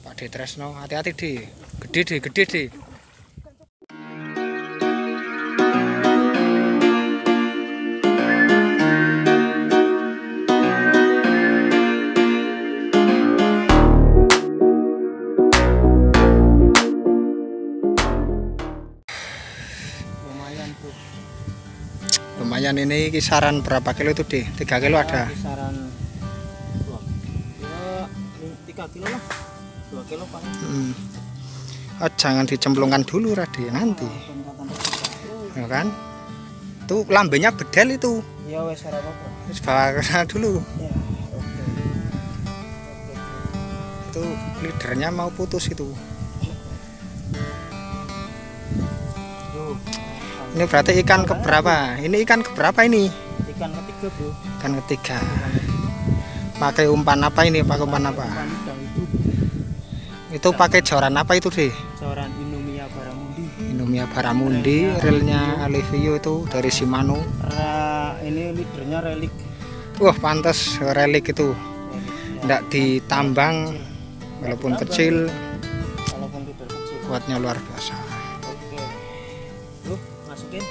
Pak De Tresno, hati-hati De. Gede De, gede De. Lumayan tuh. Lumayan, ini kisaran berapa kilo itu De? 3 kilo ada. Kisaran 3 kilo lah. 2 kilo paling. Oh, jangan dicemplungkan dulu Rade, nanti. Ya kan? Tuh lambenya bedel itu. Ya wes ora apa-apa. Terus bawa ke sana dulu. Ya, oke. Itu leadernya mau putus itu. Tuh. Ini berarti ikan keberapa? Ini ikan keberapa ini? Ikan ketiga, Bro. Ikan ketiga. Pakai umpan apa ini? Pakai umpan apa? Umpan udang Itu pakai joran apa itu deh? Joran Inumia Baramundi. Inumia Baramundi, relnya Alivio itu dari Shimano. Ini leadernya relik. Wah, pantas relik itu. Tidak ditambang, walaupun kecil, Walaupun leader kecil. kuatnya luar biasa. Oke. Lu masukin.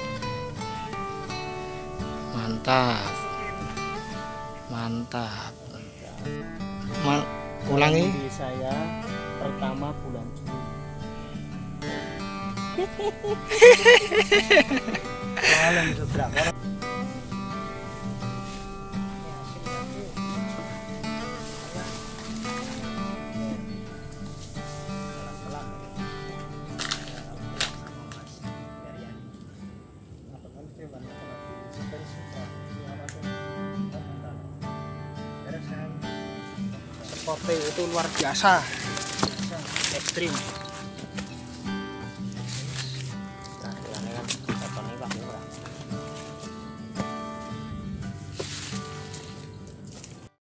Mantap, mantap. Ulangi. Di saya pertama bulan Juli. Kalian seberapa? Seperti itu luar biasa. Ekstrim.